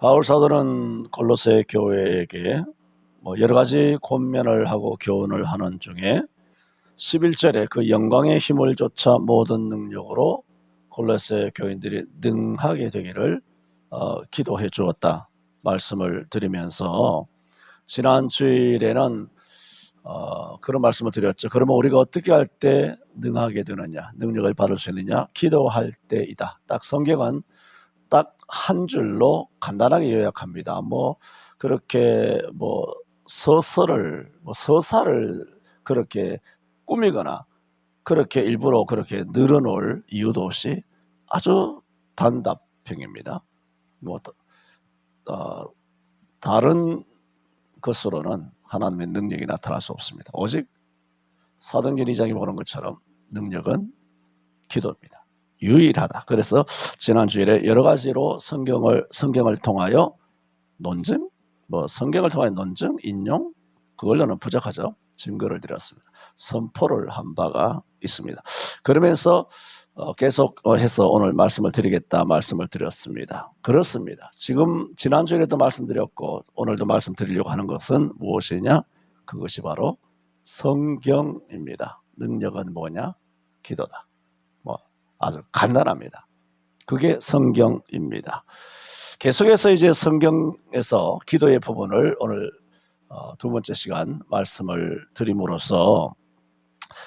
바울 사도는 골로새 교회에게 여러 가지 권면을 하고 교훈을 하는 중에 11절에 그 영광의 힘을 좇아 모든 능력으로 골로새 교인들이 능하게 되기를 기도해 주었다 말씀을 드리면서, 지난 주일에는 그런 말씀을 드렸죠. 그러면 우리가 어떻게 할 때 능하게 되느냐, 능력을 받을 수 있느냐? 기도할 때이다. 딱 성경은 딱 한 줄로 간단하게 요약합니다. 그렇게 서사를 그렇게 꾸미거나 그렇게 일부러 그렇게 늘어놓을 이유도 없이 아주 단답형입니다. 다른 것으로는 하나님의 능력이 나타날 수 없습니다. 오직 사도행전 2장에 보는 것처럼 능력은 기도입니다. 유일하다. 그래서 지난 주일에 여러 가지로 성경을 통하여 논증, 성경을 통하여 논증, 인용, 그걸로는 부족하죠. 증거를 드렸습니다. 선포를 한 바가 있습니다. 그러면서 계속해서 오늘 말씀을 드리겠다 말씀을 드렸습니다. 그렇습니다. 지금 지난 주일에도 말씀드렸고 오늘도 말씀드리려고 하는 것은 무엇이냐? 그것이 바로 성경입니다. 능력은 뭐냐? 기도다. 아주 간단합니다. 그게 성경입니다. 계속해서 이제 성경에서 기도의 부분을 오늘 두 번째 시간 말씀을 드림으로써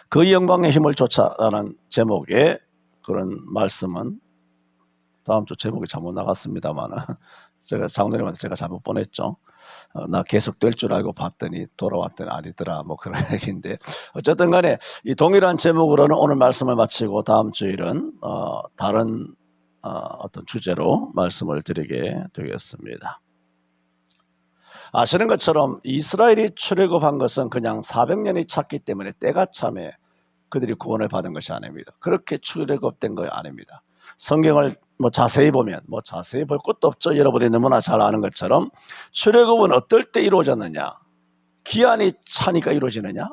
그 영광의 힘을 좇아라는 제목의 그런 말씀은, 다음 주 제목이 잘못 나갔습니다만 제가 장로님한테 제가 잘못 보냈죠. 나 계속 될 줄 알고 봤더니 돌아왔더니 아니더라, 그런 얘기인데, 어쨌든 간에 이 동일한 제목으로는 오늘 말씀을 마치고 다음 주일은 다른 어떤 주제로 말씀을 드리게 되겠습니다. 아시는 것처럼 이스라엘이 출애굽한 것은 그냥 400년이 찼기 때문에 때가 참에 그들이 구원을 받은 것이 아닙니다. 그렇게 출애굽된 거 아닙니다. 성경을 자세히 보면 자세히 볼 것도 없죠. 여러분이 너무나 잘 아는 것처럼 출애굽은 어떨 때 이루어졌느냐? 기한이 차니까 이루어졌느냐?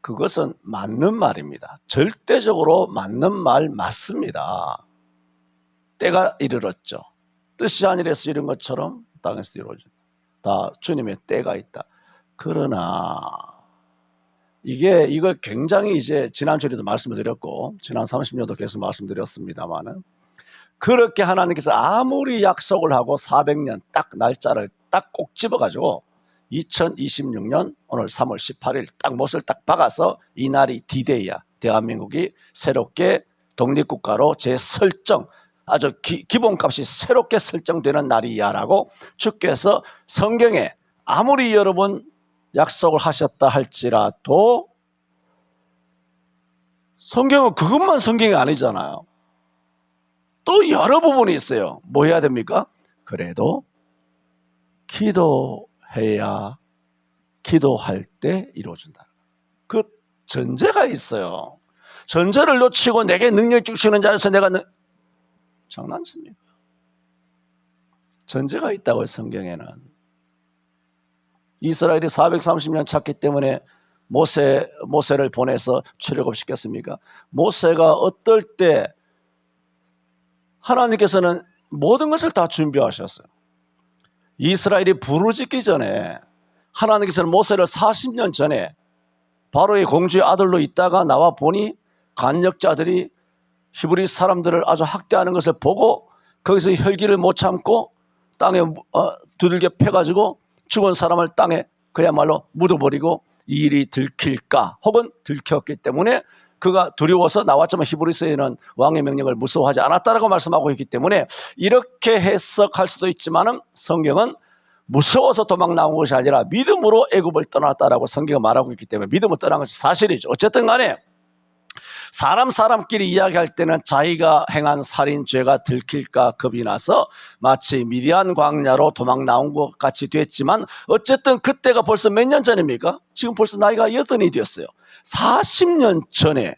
그것은 맞는 말입니다. 절대적으로 맞는 말 맞습니다. 때가 이르렀죠. 뜻이 하늘에서 이룬 것처럼 땅에서 이루어진다. 다 주님의 때가 있다. 그러나 이걸 굉장히 이제 지난주에도 말씀을 드렸고 지난 30년도 계속 말씀드렸습니다만은, 그렇게 하나님께서 아무리 약속을 하고 400년 딱 날짜를 딱 꼭 집어가지고 2026년 오늘 3월 18일 딱 못을 딱 박아서 이 날이 D-Day야. 대한민국이 새롭게 독립국가로 재설정, 아주 기본값이 새롭게 설정되는 날이야라고 주께서 성경에 아무리 여러분 약속을 하셨다 할지라도 성경은 그것만 성경이 아니잖아요. 또 여러 부분이 있어요. 뭐 해야 됩니까? 그래도 기도해야 기도할 때 이루어진다. 그 전제가 있어요. 전제를 놓치고 내게 능력 주시는 자에서 내가 장난칩니까? 전제가 있다고요. 성경에는 이스라엘이 430년 찼기 때문에 모세를 보내서 출애굽시켰습니까? 모세가 어떨 때 하나님께서는 모든 것을 다 준비하셨어요. 이스라엘이 부르짖기 전에 하나님께서는 모세를 40년 전에 바로의 공주의 아들로 있다가 나와 보니 간역자들이 히브리 사람들을 아주 학대하는 것을 보고 거기서 혈기를 못 참고 땅에 두들겨 패가지고 죽은 사람을 땅에 그야말로 묻어버리고 이 일이 들킬까 혹은 들켰기 때문에 그가 두려워서 나왔지만 히브리서에는 왕의 명령을 무서워하지 않았다라고 말씀하고 있기 때문에 이렇게 해석할 수도 있지만은 성경은 무서워서 도망 나온 것이 아니라 믿음으로 애굽을 떠났다라고 성경은 말하고 있기 때문에 믿음으로 떠난 것이 사실이죠. 어쨌든 간에 사람끼리 이야기할 때는 자기가 행한 살인 죄가 들킬까 겁이 나서 마치 미디안 광야로 도망 나온 것 같이 됐지만 어쨌든 그때가 벌써 몇 년 전입니까? 지금 벌써 나이가 80이 되었어요. 40년 전에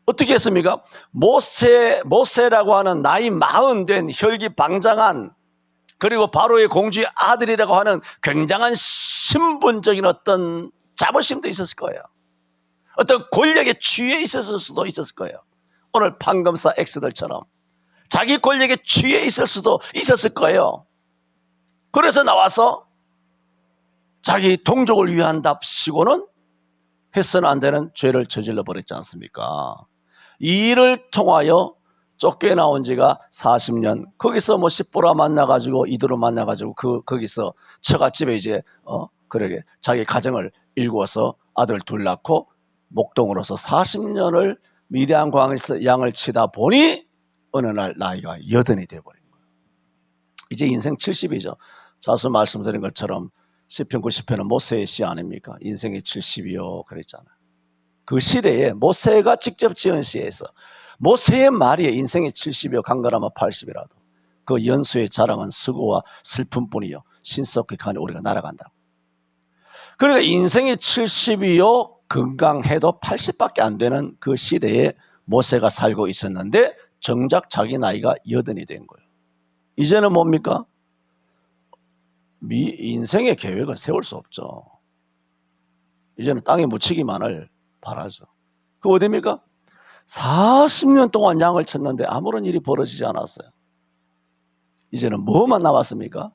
어떻게 했습니까? 모세라고 하는 나이 40 된 혈기방장한, 그리고 바로의 공주의 아들이라고 하는 굉장한 신분적인 어떤 자부심도 있었을 거예요. 어떤 권력에 취해 있었을 수도 있었을 거예요. 오늘 판검사 X들처럼 자기 권력에 취해 있었을 거예요. 그래서 나와서 자기 동족을 위한답시고는 해서는 안 되는 죄를 저질러 버렸지 않습니까? 이 일을 통하여 쫓겨나온 지가 40년. 거기서 뭐 십보라 만나가지고 이도를 만나가지고 거기서 처갓집에 이제 그러게 자기 가정을 일구어서 아들 둘 낳고 목동으로서 40년을 미디안 광에서 양을 치다 보니 어느 날 나이가 80이 되어버린 거예요. 이제 인생 70이죠. 자수 말씀드린 것처럼 시편 90편은 모세의 시 아닙니까? 인생이 70이요 그랬잖아요. 그 시대에 모세가 직접 지은 시에서 모세의 말이 인생이 70이요 강건하면 80이라도 그 연수의 자랑은 수고와 슬픔뿐이요 신속하니 우리가 날아간다. 그러니까 인생이 70이요 건강해도 80밖에 안 되는 그 시대에 모세가 살고 있었는데 정작 자기 나이가 80이 된 거예요. 이제는 뭡니까? 인생의 계획을 세울 수 없죠. 이제는 땅에 묻히기만을 바라죠. 그 어디입니까? 40년 동안 양을 쳤는데 아무런 일이 벌어지지 않았어요. 이제는 뭐만 남았습니까?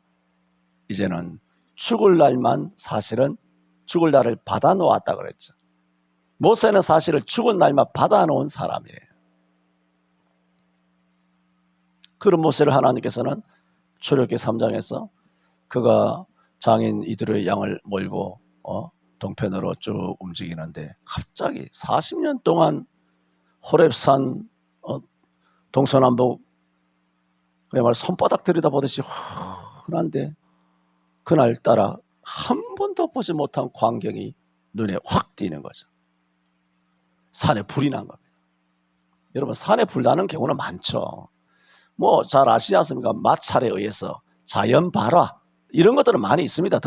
이제는 죽을 날만 사실은 죽을 날을 받아놓았다 그랬죠. 모세는 사실은 죽은 날만 받아놓은 사람이에요. 그런 모세를 하나님께서는 출애굽기 3장에서 그가 장인 이들의 양을 몰고 동편으로 쭉 움직이는데 갑자기 40년 동안 호렙산 동서남북 그야말로 손바닥 들여다보듯이 흔한데 그날따라 한 번도 보지 못한 광경이 눈에 확 띄는 거죠. 산에 불이 난 겁니다. 여러분 산에 불 나는 경우는 많죠. 뭐 잘 아시지 않습니까? 마찰에 의해서 자연 발화 이런 것들은 많이 있습니다.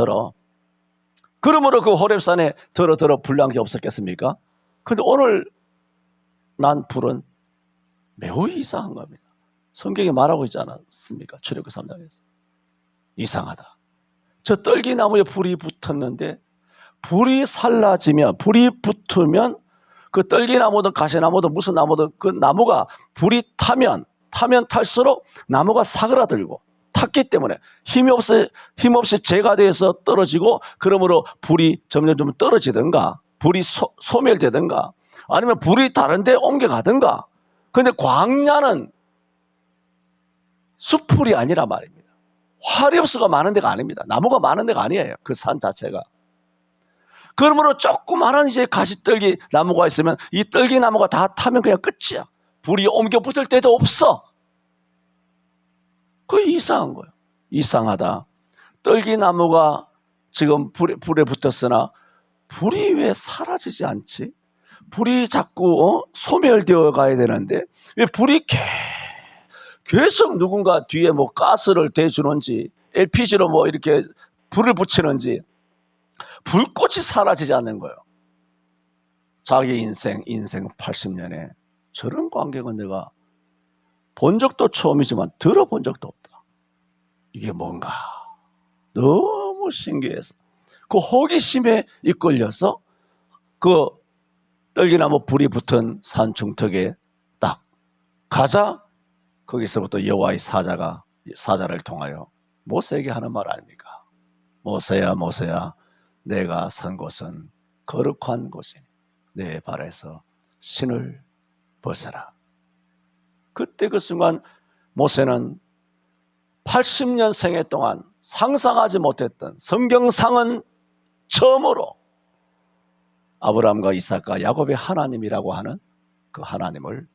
그러므로 그 호렙산에 불난 게 없었겠습니까? 그런데 오늘 난 불은 매우 이상한 겁니다. 성경에 말하고 있지 않았습니까? 출애굽기 3장에서 이상하다. 저 떨기나무에 불이 붙었는데 불이 살라지면 불이 붙으면 그 떨기나무든 가시나무든 무슨 나무든 그 나무가 불이 타면 탈수록 나무가 사그라들고 탔기 때문에 힘없이 재가 돼서 떨어지고 그러므로 불이 점점 떨어지든가 불이 소멸되든가 아니면 불이 다른 데 옮겨가든가. 그런데 광야는 숲풀이 아니라 말입니다. 화렵수가 많은 데가 아닙니다. 나무가 많은 데가 아니에요. 그 산 자체가. 그러므로 조그마한 이제 가시떨기 나무가 있으면 이 떨기 나무가 다 타면 그냥 끝이야. 불이 옮겨 붙을 데도 없어. 그게 이상한 거예요. 이상하다. 떨기 나무가 지금 불에 붙었으나 불이 왜 사라지지 않지? 불이 자꾸 소멸되어 가야 되는데 왜 불이 계속 누군가 뒤에 뭐 가스를 대주는지 LPG로 뭐 이렇게 불을 붙이는지 불꽃이 사라지지 않는 거예요. 자기 인생 80년에 저런 광경은 내가 본 적도 처음이지만 들어본 적도 없다. 이게 뭔가 너무 신기해서 그 호기심에 이끌려서 그 떨기나무 불이 붙은 산 중턱에 딱 가자. 거기서부터 여호와의 사자를 통하여 모세에게 하는 말 아닙니까? 모세야 모세야 내가 선 곳은 거룩한 곳이니 내 발에서 신을 벗어라. 그때 그 순간 모세는 80년 생애 동안 상상하지 못했던 성경상은 처음으로 아브라함과 이삭과 야곱의 하나님이라고 하는 그 하나님을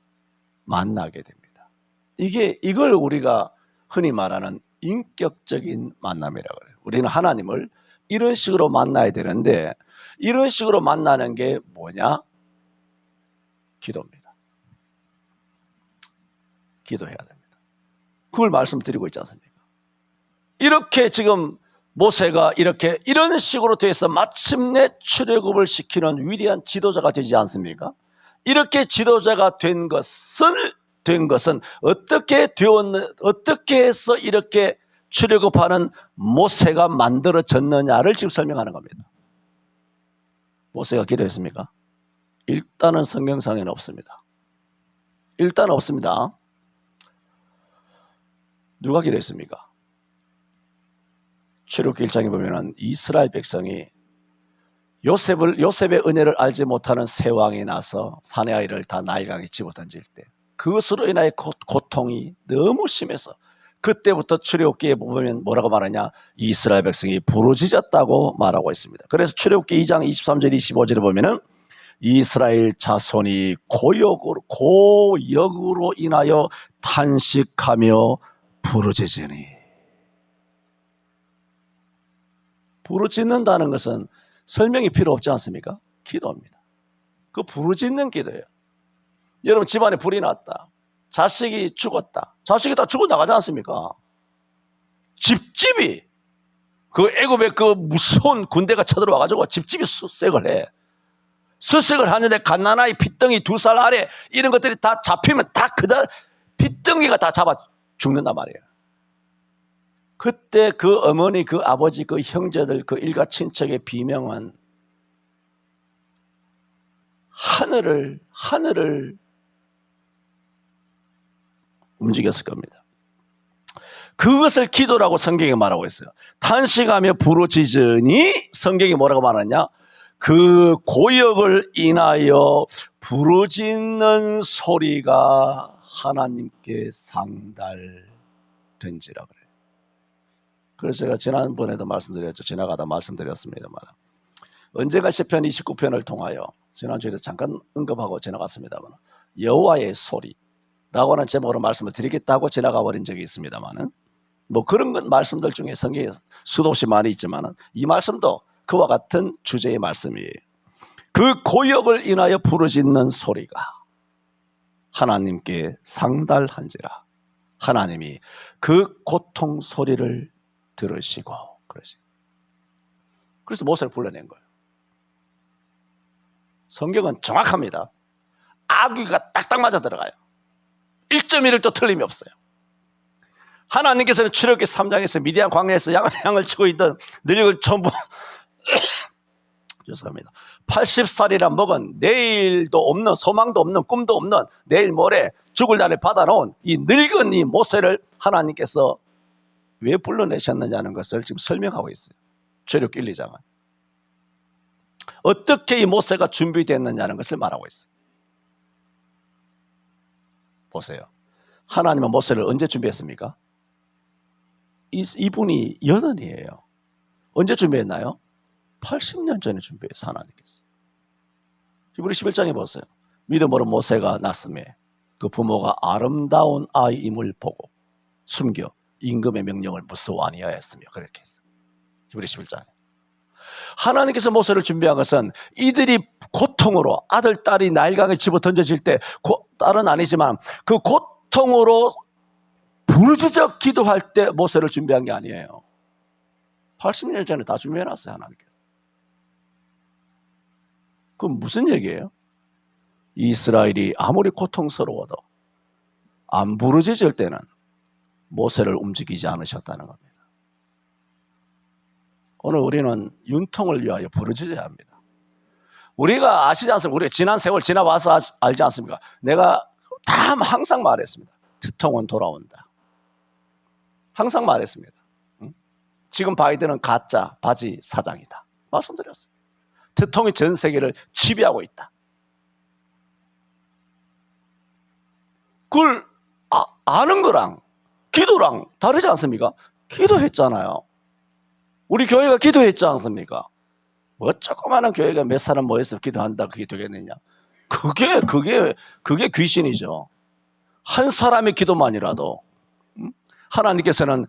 만나게 됩니다. 이걸 우리가 흔히 말하는 인격적인 만남이라고 해요. 우리는 하나님을 이런 식으로 만나야 되는데 이런 식으로 만나는 게 뭐냐? 기도입니다. 기도해야 됩니다. 그걸 말씀드리고 있지 않습니까? 이렇게 지금 모세가 이런 식으로 돼서 마침내 출애굽을 시키는 위대한 지도자가 되지 않습니까? 이렇게 지도자가 된 것은 어떻게 해서 이렇게 출애굽하는 모세가 만들어졌느냐를 지금 설명하는 겁니다. 모세가 기도했습니까? 일단은 성경상에는 없습니다. 일단 없습니다. 누가 기도했습니까? 출애굽기 1장에 보면은 이스라엘 백성이 요셉의 은혜를 알지 못하는 새 왕이 나서 사내 아이를 다 나일강에 집어던질 때 그것으로 인하여 고통이 너무 심해서 그때부터 출애굽기에 보면 뭐라고 말하냐? 이스라엘 백성이 부르짖었다고 말하고 있습니다. 그래서 출애굽기 2장 23절 25절에 보면은 이스라엘 자손이 고역으로 인하여 탄식하며 부르짖으니. 부르짖는다는 것은 설명이 필요 없지 않습니까? 기도입니다. 그 부르짖는 기도예요. 여러분 집안에 불이 났다. 자식이 죽었다. 자식이 다 죽어 나가지 않습니까? 집집이 그 애굽의 그 무서운 군대가 쳐들어와가지고 집집이 수색을 해. 수색을 하는데 갓난아이 핏덩이 2살 아래 이런 것들이 다 잡히면 다 그다 핏덩이가 다 잡아 죽는단 말이에요. 그때 그 어머니, 그 아버지, 그 형제들, 그 일가 친척의 비명은 하늘을 움직였을 겁니다. 그것을 기도라고 성경에 말하고 있어요. 탄식하며 부르짖으니 성경이 뭐라고 말하냐? 그 고역을 인하여 부르짖는 소리가 하나님께 상달된지라 그래요. 그래서 제가 지난번에도 말씀드렸죠. 지나가다 말씀드렸습니다만 언제가 시편 29편을 통하여 지난주에도 잠깐 언급하고 지나갔습니다만 여호와의 소리라고 하는 제목으로 말씀을 드리겠다고 지나가 버린 적이 있습니다만 뭐 그런 건 말씀들 중에 성경에 수도 없이 많이 있지만 이 말씀도 그와 같은 주제의 말씀이에요. 그 고역을 인하여 부르짖는 소리가 하나님께 상달한지라. 하나님이 그 고통 소리를 들으시고 그러시고. 그래서 모세를 불러낸 거예요. 성경은 정확합니다. 아귀가 딱딱 맞아 들어가요. 1.1도 틀림이 없어요. 하나님께서는 출애굽기 3장에서 미디안 광야에서 양을 치고 있던 늙은 전부 죄송합니다. 80살이란 먹은 내일도 없는 소망도 없는 꿈도 없는 내일 모레 죽을 날에 받아놓은 이 늙은 이 모세를 하나님께서 왜 불러내셨느냐는 것을 지금 설명하고 있어요. 출애굽기 1, 2장은. 어떻게 이 모세가 준비됐느냐는 것을 말하고 있어요. 보세요. 하나님은 모세를 언제 준비했습니까? 이분이 여든이에요. 언제 준비했나요? 80년 전에 준비했어요. 하나님께서. 히브리 11장에 보세요. 믿음으로 모세가 났음에 그 부모가 아름다운 아이임을 보고 숨겨 임금의 명령을 무서워 아니하였으며 그렇게 했어요. 히브리 11장에. 하나님께서 모세를 준비한 것은 이들이 고통으로 아들, 딸이 나일강에 집어 던져질 때 딸은 아니지만 그 고통으로 부르짖어 기도할 때 모세를 준비한 게 아니에요. 80년 전에 다 준비해놨어요. 하나님께서. 그건 무슨 얘기예요? 이스라엘이 아무리 고통스러워도 안 부르짖을 때는 모세를 움직이지 않으셨다는 겁니다. 오늘 우리는 윤통을 위하여 부르짖어야 합니다. 우리가 아시지 않습니까? 우리가 지난 세월 지나와서 알지 않습니까? 내가 항상 말했습니다. 두통은 돌아온다. 항상 말했습니다. 지금 바이든은 가짜 바지 사장이다. 말씀드렸습니다. 두통이 전 세계를 지배하고 있다. 그걸 아는 거랑 기도랑 다르지 않습니까? 기도했잖아요. 우리 교회가 기도했지 않습니까? 뭐 조그마한 교회가 몇 사람 모여서 기도한다 그게 되겠느냐? 그게 귀신이죠. 한 사람의 기도만이라도 하나님께서는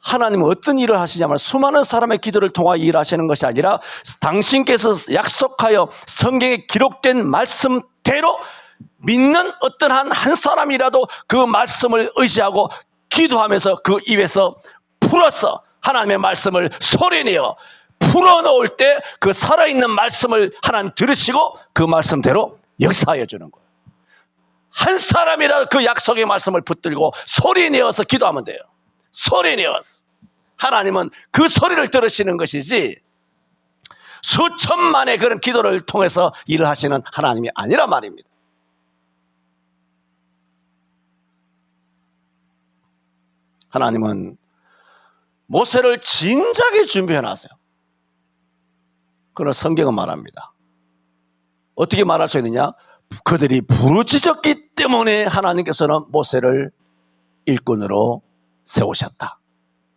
하나님은 어떤 일을 하시냐면 수많은 사람의 기도를 통하여 일하시는 것이 아니라 당신께서 약속하여 성경에 기록된 말씀대로 믿는 어떤 한 사람이라도 그 말씀을 의지하고 기도하면서 그 입에서 풀어서 하나님의 말씀을 소리내어 풀어놓을 때 그 살아있는 말씀을 하나님 들으시고 그 말씀대로 역사하여 주는 거예요. 한 사람이라도 그 약속의 말씀을 붙들고 소리내어서 기도하면 돼요. 소리내어서. 하나님은 그 소리를 들으시는 것이지 수천만의 그런 기도를 통해서 일을 하시는 하나님이 아니라 말입니다. 하나님은 모세를 진작에 준비해 놨어요. 그러나 성경은 말합니다. 어떻게 말할 수 있느냐? 그들이 부르짖었기 때문에 하나님께서는 모세를 일꾼으로 세우셨다.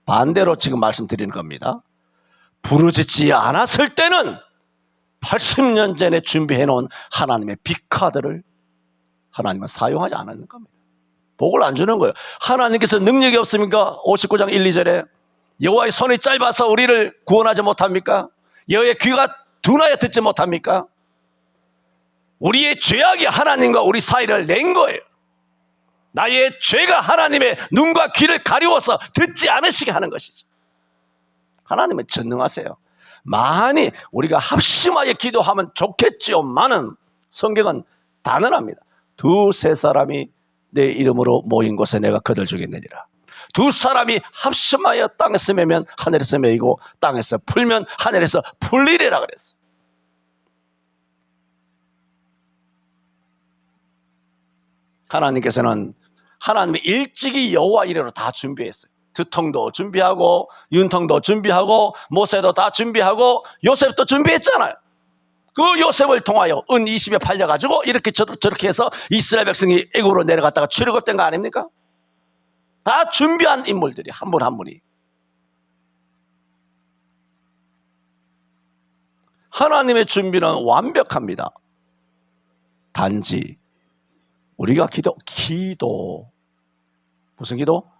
반대로 지금 말씀드리는 겁니다. 부르짖지 않았을 때는 80년 전에 준비해 놓은 하나님의 빅카드를 하나님은 사용하지 않았는 겁니다. 복을 안 주는 거예요. 하나님께서 능력이 없습니까? 59장 1, 2절에 여호와의 손이 짧아서 우리를 구원하지 못합니까? 여호와의 귀가 둔하여 듣지 못합니까? 우리의 죄악이 하나님과 우리 사이를 낸 거예요. 나의 죄가 하나님의 눈과 귀를 가리워서 듣지 않으시게 하는 것이죠. 하나님은 전능하세요. 많이 우리가 합심하여 기도하면 좋겠지만은 성경은 단언합니다. 두세 사람이 내 이름으로 모인 곳에 내가 그들 주겠느니라. 두 사람이 합심하여 땅에서 매면 하늘에서 매이고 땅에서 풀면 하늘에서 풀리리라 그랬어요. 하나님께서는 하나님이 일찍이 여호와 이래로 다 준비했어요. 두통도 준비하고 윤통도 준비하고 모세도 다 준비하고 요셉도 준비했잖아요. 그 요셉을 통하여 은 20에 팔려가지고 이렇게 저렇게 해서 이스라엘 백성이 애굽으로 내려갔다가 출애굽된 거 아닙니까? 다 준비한 인물들이 한 분 한 분이. 하나님의 준비는 완벽합니다. 단지 우리가 기도 무슨 기도?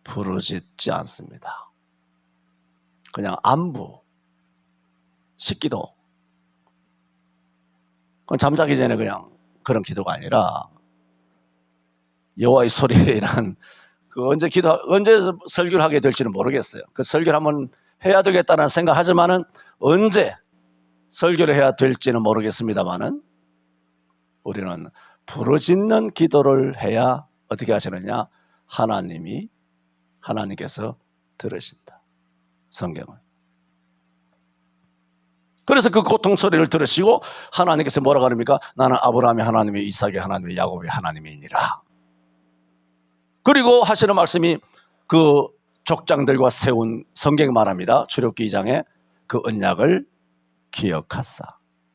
부르짖지 않습니다. 그냥 안부 식기도. 그건 잠자기 전에 그냥 그런 기도가 아니라 여호와의 소리란 그 언제 설교를 하게 될지는 모르겠어요. 그 설교를 한번 해야 되겠다는 생각하지만은 언제 설교를 해야 될지는 모르겠습니다만은 우리는 부르짖는 기도를 해야 어떻게 하시느냐? 하나님께서 들으신다. 성경은. 그래서 그 고통 소리를 들으시고 하나님께서 뭐라고 합니까? 나는 아브라함의 하나님의 이삭의 하나님의 야곱의 하나님이니라. 그리고 하시는 말씀이 그 족장들과 세운 성경이 말합니다. 출애굽기 2장에 그 언약을 기억하사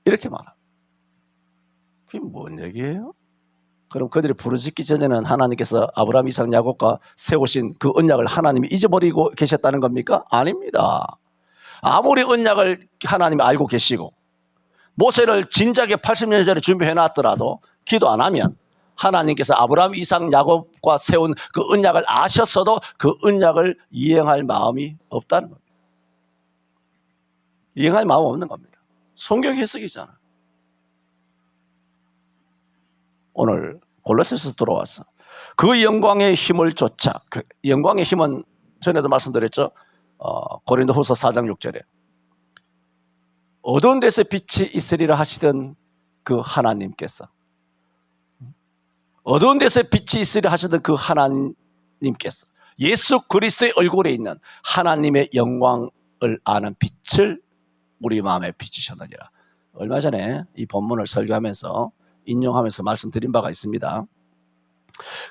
이렇게 말합니다. 그게 뭔 얘기예요? 그럼 그들이 부르짖기 전에는 하나님께서 아브라함, 이삭, 야곱과 세우신 그 언약을 하나님이 잊어버리고 계셨다는 겁니까? 아닙니다. 아무리 언약을 하나님이 알고 계시고 모세를 진작에 80년 전에 준비해 놨더라도 기도 안 하면 하나님께서 아브라함, 이삭, 야곱과 세운 그 언약을 아셨어도 그 언약을 이행할 마음이 없다는 겁니다. 이행할 마음 없는 겁니다. 성경 해석이잖아요. 오늘 골로새서 들어와서 그 영광의 힘을 쫓아, 그 영광의 힘은 전에도 말씀드렸죠. 고린도후서 4장 6절에 어두운 데서 빛이 있으리라 하시던 그 하나님께서, 어두운 데서 빛이 있으리라 하시던 그 하나님께서 예수 그리스도의 얼굴에 있는 하나님의 영광을 아는 빛을 우리 마음에 비추셨느니라. 얼마 전에 이 본문을 설교하면서 인용하면서 말씀드린 바가 있습니다.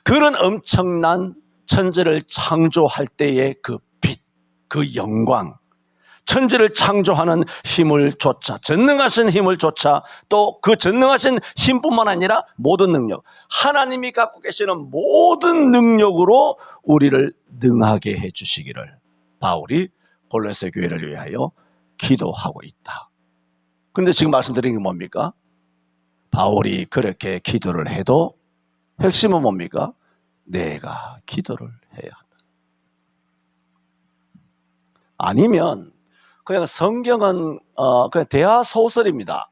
그런 엄청난 천지를 창조할 때의 그 빛, 그 영광, 천지를 창조하는 힘을 쫓아, 전능하신 힘을 쫓아, 또 그 전능하신 힘뿐만 아니라 모든 능력, 하나님이 갖고 계시는 모든 능력으로 우리를 능하게 해주시기를 바울이 골로새 교회를 위하여 기도하고 있다. 그런데 지금 말씀드린 게 뭡니까? 바울이 그렇게 기도를 해도 핵심은 뭡니까? 내가 기도를 해야 한다. 아니면 그냥 성경은 그냥 대하 소설입니다.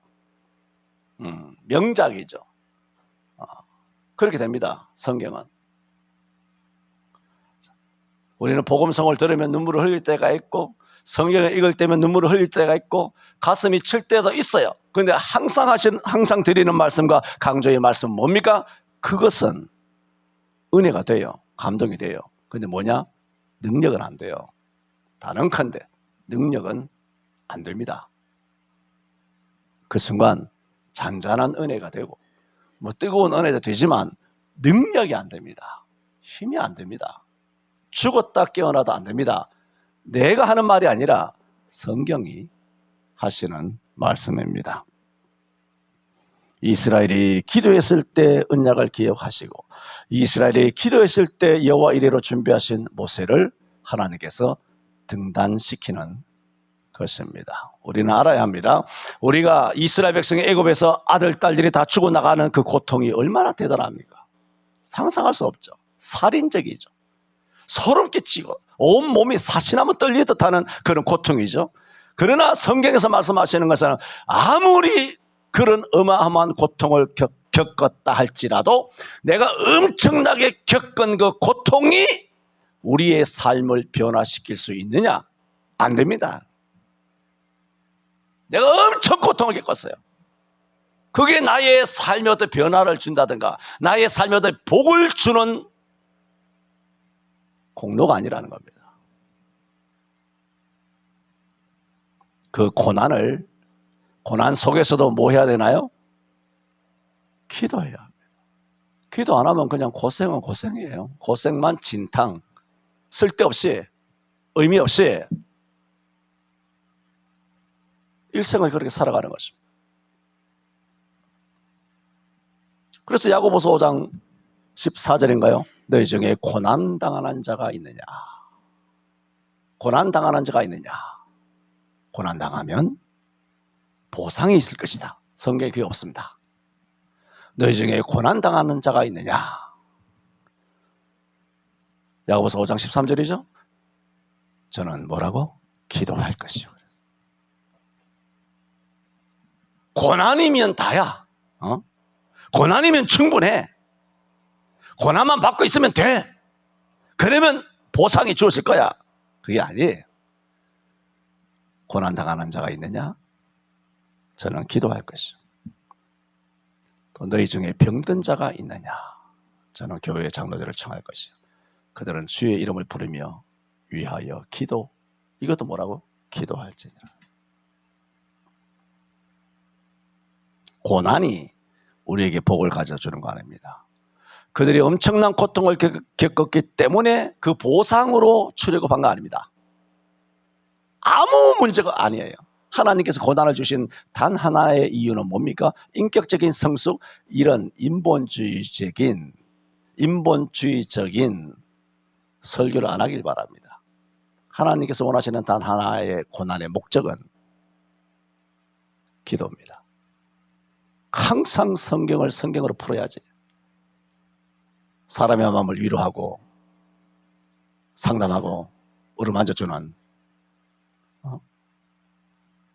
명작이죠. 그렇게 됩니다. 성경은. 우리는 복음성을 들으면 눈물을 흘릴 때가 있고 성경을 읽을 때면 눈물을 흘릴 때가 있고 가슴이 칠 때도 있어요. 그런데 항상 드리는 말씀과 강조의 말씀은 뭡니까? 그것은 은혜가 돼요. 감동이 돼요. 그런데 뭐냐? 능력은 안 돼요. 단언컨대 능력은 안 됩니다. 그 순간 잔잔한 은혜가 되고 뭐 뜨거운 은혜도 되지만 능력이 안 됩니다. 힘이 안 됩니다. 죽었다 깨어나도 안 됩니다. 내가 하는 말이 아니라 성경이 하시는 말씀입니다. 이스라엘이 기도했을 때 언약을 기억하시고 이스라엘이 기도했을 때 여호와 이레로 준비하신 모세를 하나님께서 등단시키는 것입니다. 우리는 알아야 합니다. 우리가 이스라엘 백성이 애굽에서 아들, 딸들이 다 죽어나가는 그 고통이 얼마나 대단합니까? 상상할 수 없죠. 살인적이죠. 소름 끼치고 온 몸이 사시나무 떨리듯 하는 그런 고통이죠. 그러나 성경에서 말씀하시는 것은 아무리 그런 어마어마한 고통을 겪었다 할지라도 내가 엄청나게 겪은 그 고통이 우리의 삶을 변화시킬 수 있느냐? 안 됩니다. 내가 엄청 고통을 겪었어요. 그게 나의 삶에 어떤 변화를 준다든가 나의 삶에 어떤 복을 주는 공로가 아니라는 겁니다. 그 고난 속에서도 뭐 해야 되나요? 기도해야 합니다. 기도 안 하면 그냥 고생은 고생이에요. 고생만 진탕, 쓸데없이, 의미 없이 일생을 그렇게 살아가는 것입니다. 그래서 야고보서 5장 14절인가요? 너희 중에 고난당하는 자가 있느냐? 고난당하는 자가 있느냐? 고난당하면 보상이 있을 것이다. 성경에 그게 없습니다. 너희 중에 고난당하는 자가 있느냐? 야고보서 5장 13절이죠. 저는 뭐라고? 기도할 것이요. 고난이면 다야. 고난이면 충분해. 고난만 받고 있으면 돼. 그러면 보상이 주어질 거야. 그게 아니에요. 고난당하는 자가 있느냐? 저는 기도할 것이요. 또 너희 중에 병든 자가 있느냐? 저는 교회 장로들을 청할 것이요. 그들은 주의 이름을 부르며 위하여 기도. 이것도 뭐라고? 기도할지니라. 고난이 우리에게 복을 가져주는 거 아닙니다. 그들이 엄청난 고통을 겪었기 때문에 그 보상으로 출애굽한 거 아닙니다. 아무 문제가 아니에요. 하나님께서 고난을 주신 단 하나의 이유는 뭡니까? 인격적인 성숙, 이런 인본주의적인 설교를 안 하길 바랍니다. 하나님께서 원하시는 단 하나의 고난의 목적은 기도입니다. 항상 성경으로 풀어야지. 사람의 마음을 위로하고 상담하고 어루만져주는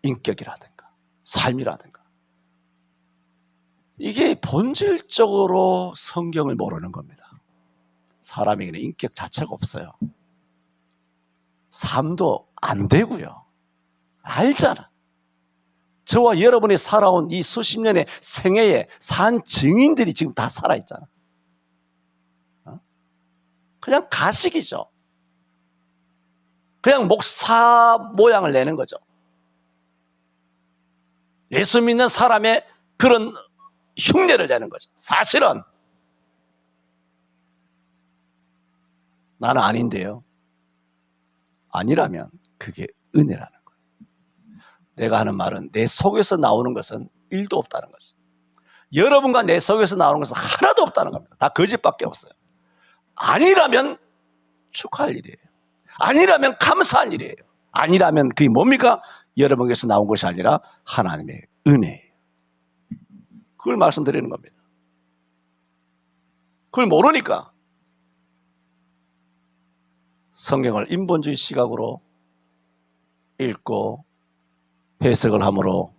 인격이라든가 삶이라든가 이게 본질적으로 성경을 모르는 겁니다. 사람에게는 인격 자체가 없어요. 삶도 안 되고요. 알잖아. 저와 여러분이 살아온 이 수십 년의 생애에 산 증인들이 지금 다 살아있잖아. 그냥 가식이죠. 그냥 목사 모양을 내는 거죠. 예수 믿는 사람의 그런 흉내를 내는 거죠. 사실은 나는 아닌데요. 아니라면 그게 은혜라는 거예요. 내가 하는 말은 내 속에서 나오는 것은 1도 없다는 거죠. 여러분과 내 속에서 나오는 것은 하나도 없다는 겁니다. 다 거짓밖에 없어요. 아니라면 축하할 일이에요. 아니라면 감사할 일이에요. 아니라면 그게 뭡니까? 여러분께서 나온 것이 아니라 하나님의 은혜예요. 그걸 말씀드리는 겁니다. 그걸 모르니까 성경을 인본주의 시각으로 읽고 해석을 함으로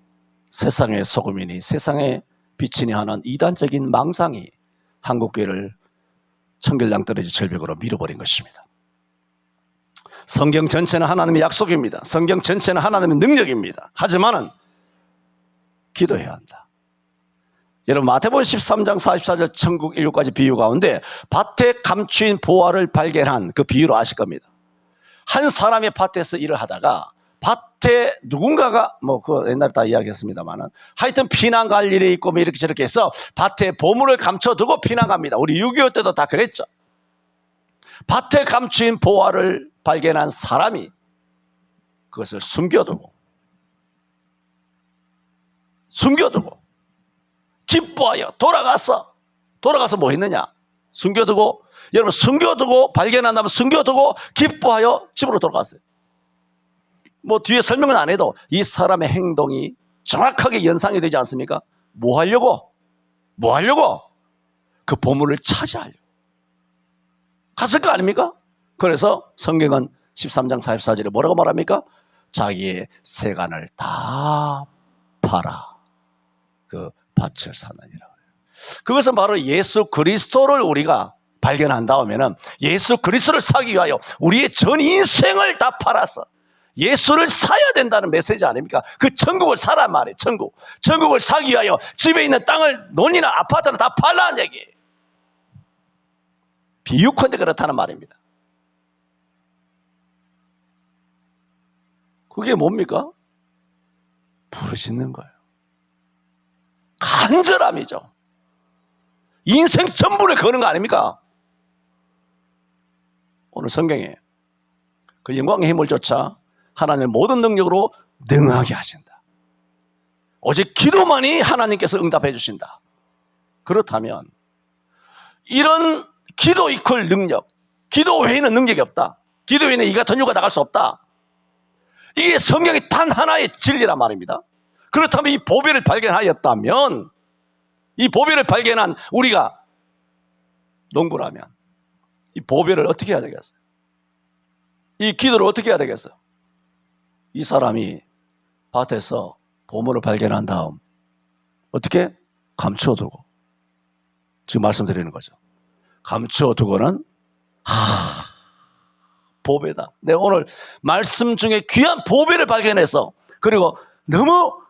세상의 소금이니 세상의 빛이니 하는 이단적인 망상이 한국교회를 청결량 떨어진 절벽으로 밀어버린 것입니다. 성경 전체는 하나님의 약속입니다. 성경 전체는 하나님의 능력입니다. 하지만은 기도해야 한다. 여러분 마태복음 13장 44절 천국 7가지 비유 가운데 밭에 감추인 보화를 발견한 그 비유로 아실 겁니다. 한 사람의 밭에서 일을 하다가 밭에 누군가가 그 옛날에 다 이야기했습니다만은 하여튼 피난 갈 일이 있고 이렇게 저렇게 해서 밭에 보물을 감춰두고 피난 갑니다. 우리 6.25 때도 다 그랬죠. 밭에 감추인 보화를 발견한 사람이 그것을 숨겨두고 기뻐하여 돌아가서 뭐 했느냐? 숨겨두고, 여러분, 숨겨두고 발견한 다음에 숨겨두고 기뻐하여 집으로 돌아갔어요. 뭐 뒤에 설명은 안 해도 이 사람의 행동이 정확하게 연상이 되지 않습니까? 뭐 하려고? 그 보물을 차지하려고 갔을 거 아닙니까? 그래서 성경은 13장 44절에 뭐라고 말합니까? 자기의 세간을 다 팔아 그 밭을 사느니라. 그것은 바로 예수 그리스도를 우리가 발견한 다음에는 예수 그리스도를 사기 위하여 우리의 전 인생을 다 팔아서 예수를 사야 된다는 메시지 아닙니까? 그 천국을 사란 말이에요. 천국을 사기 위하여 집에 있는 땅을, 논이나 아파트를 다 팔라는 얘기예요. 비유컨대 그렇다는 말입니다. 그게 뭡니까? 부르짖는 거예요. 간절함이죠. 인생 전부를 거는 거 아닙니까? 오늘 성경에 그 영광의 힘을 쫓아 하나님의 모든 능력으로 능하게 하신다. 오직 기도만이 하나님께서 응답해 주신다. 그렇다면 이런 기도 이퀄 능력, 기도 외에는 능력이 없다. 기도 외에는 이 같은 유가 나갈 수 없다. 이게 성경의 단 하나의 진리란 말입니다. 그렇다면 이 보배를 발견하였다면, 이 보배를 발견한 우리가 농부라면 이 보배를 어떻게 해야 되겠어요? 이 기도를 어떻게 해야 되겠어요? 이 사람이 밭에서 보물을 발견한 다음 어떻게? 감추어두고, 지금 말씀드리는 거죠. 감추어두고는 보배다. 내가 오늘 말씀 중에 귀한 보배를 발견해서, 그리고 너무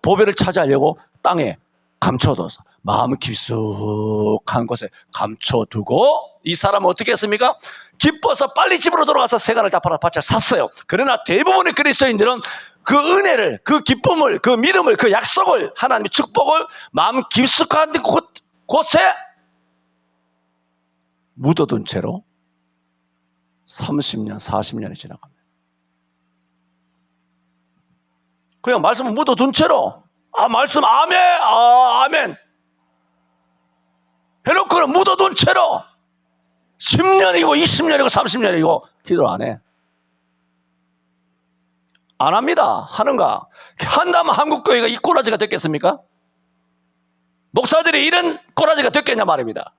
보배를 차지하려고 땅에 감춰둬서 마음 깊숙한 곳에 감춰두고, 이 사람은 어떻게 했습니까? 기뻐서 빨리 집으로 돌아가서 세간을 다 팔아 밭을 샀어요. 그러나 대부분의 그리스도인들은 그 은혜를, 그 기쁨을, 그 믿음을, 그 약속을, 하나님의 축복을 마음 깊숙한 곳에 묻어둔 채로 30년, 40년이 지나갑니다. 그냥 말씀을 묻어둔 채로, 말씀 아멘, 아멘 해놓고는 묻어둔 채로 10년이고 20년이고 30년이고 기도를 안 해. 안 합니다. 하는가? 한다면 한국교회가 이 꼬라지가 됐겠습니까? 목사들이 이런 꼬라지가 됐겠냐 말입니다.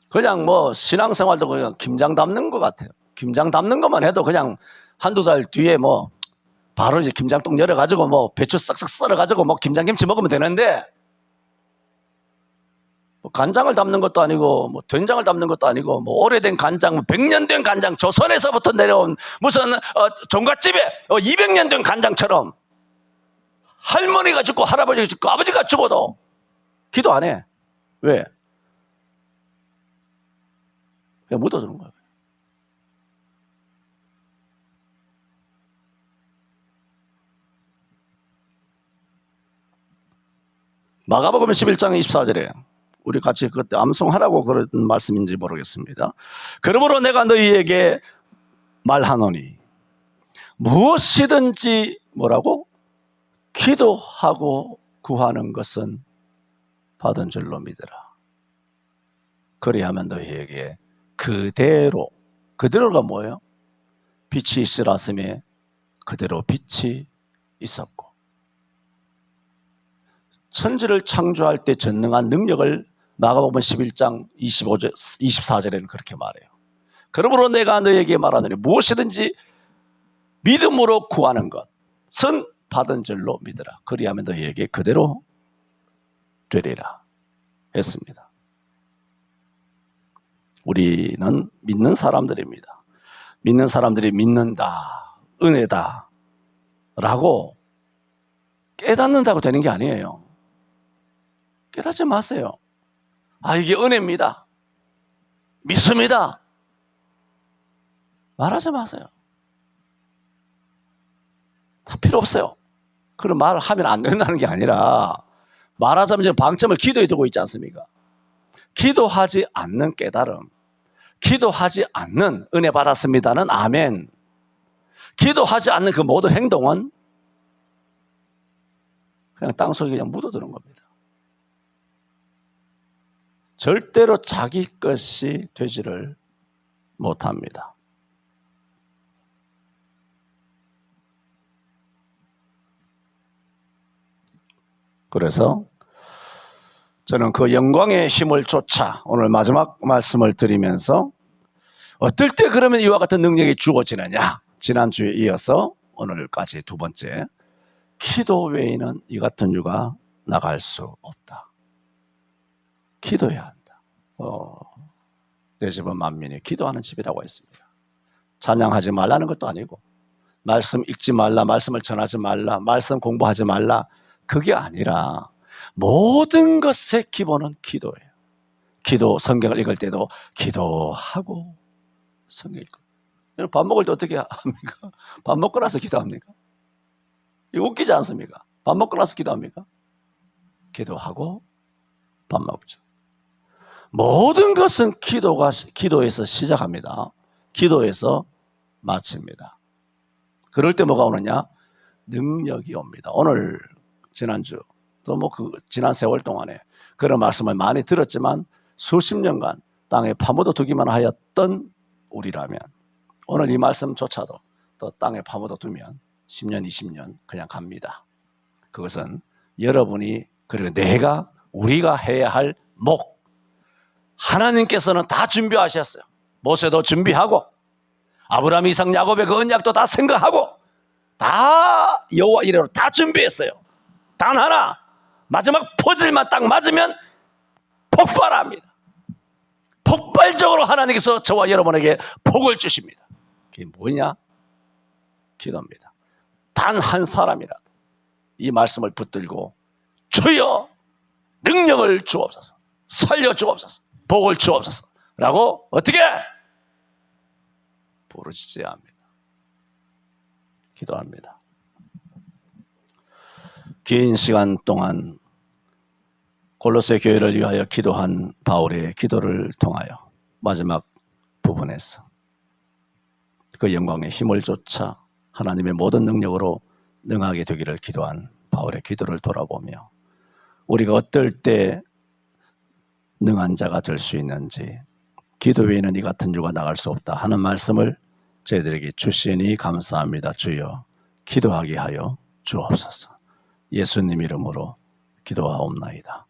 그냥 뭐 신앙생활도 그냥 김장 담는 것 같아요. 김장 담는 것만 해도 그냥 한두 달 뒤에 뭐 바로 이제 김장통 열어가지고 뭐 배추 싹싹 썰어가지고 뭐 김장김치 먹으면 되는데, 뭐 간장을 담는 것도 아니고 뭐 된장을 담는 것도 아니고 뭐 오래된 간장, 뭐 100년 된 간장, 조선에서부터 내려온 무슨 종갓집에 200년 된 간장처럼 할머니가 죽고 할아버지가 죽고 아버지가 죽어도 기도 안 해. 왜? 그냥 묻어두는 거예요. 마가복음 11장 24절에 우리 같이 그때 암송하라고 그런 말씀인지 모르겠습니다. 그러므로 내가 너희에게 말하노니 무엇이든지 뭐라고? 기도하고 구하는 것은 받은 줄로 믿으라. 그리하면 너희에게 그대로가 뭐예요? 빛이 있으라스에 그대로 빛이 있었고, 천지를 창조할 때 전능한 능력을 마가복음 11장 24절에는 그렇게 말해요. 그러므로 내가 너에게 말하노니 무엇이든지 믿음으로 구하는 것은 받은 줄로 믿으라. 그리하면 너희에게 그대로 되리라 했습니다. 우리는 믿는 사람들입니다. 믿는 사람들이 믿는다, 은혜다 라고 깨닫는다고 되는 게 아니에요. 깨닫지 마세요. 이게 은혜입니다, 믿습니다 말하지 마세요. 다 필요 없어요. 그런 말을 하면 안 된다는 게 아니라 말하자면 지금 방점을 기도에 두고 있지 않습니까? 기도하지 않는 깨달음, 기도하지 않는 은혜 받았습니다는 아멘. 기도하지 않는 그 모든 행동은 그냥 땅속에 그냥 묻어두는 겁니다. 절대로 자기 것이 되지를 못합니다. 그래서 저는 그 영광의 힘을 쫓아 오늘 마지막 말씀을 드리면서 어떨 때 그러면 이와 같은 능력이 주어지느냐, 지난주에 이어서 오늘까지 두 번째, 기도 외에는 이 같은 유가 나갈 수 없다. 기도해야 한다. 내 집은 만민이 기도하는 집이라고 했습니다. 찬양하지 말라는 것도 아니고, 말씀 읽지 말라, 말씀을 전하지 말라, 말씀 공부하지 말라, 그게 아니라 모든 것의 기본은 기도예요. 기도, 성경을 읽을 때도 기도하고 성경 읽고. 여러분 밥 먹을 때 어떻게 합니까? 밥 먹고 나서 기도합니까? 이거 웃기지 않습니까? 밥 먹고 나서 기도합니까? 기도하고 밥 먹죠. 모든 것은 기도에서 시작합니다. 기도에서 마칩니다. 그럴 때 뭐가 오느냐? 능력이 옵니다. 오늘, 지난주, 또 지난 세월 동안에 그런 말씀을 많이 들었지만 수십 년간 땅에 파묻어 두기만 하였던 우리라면 오늘 이 말씀조차도 또 땅에 파묻어 두면 10년, 20년 그냥 갑니다. 그것은 여러분이, 그리고 내가, 우리가 해야 할 목, 하나님께서는 다 준비하셨어요. 모세도 준비하고 아브라함, 이삭, 야곱의 그 언약도 다 생각하고 다 여호와 이래로 다 준비했어요. 단 하나, 마지막 퍼즐만 딱 맞으면 폭발합니다. 폭발적으로 하나님께서 저와 여러분에게 복을 주십니다. 그게 뭐냐? 기도입니다. 단 한 사람이라도 이 말씀을 붙들고 주여 능력을 주옵소서, 살려 주옵소서, 복을 주옵소서 라고 어떻게 부르짖어야 합니다. 기도합니다. 긴 시간 동안 골로새 교회를 위하여 기도한 바울의 기도를 통하여 마지막 부분에서 그 영광의 힘을 쫓아 하나님의 모든 능력으로 능하게 되기를 기도한 바울의 기도를 돌아보며 우리가 어떨 때 능한 자가 될 수 있는지, 기도 외에는 이 같은 유가 나갈 수 없다 하는 말씀을 저희들에게 주시니 감사합니다. 주여 기도하게 하여 주옵소서. 예수님 이름으로 기도하옵나이다.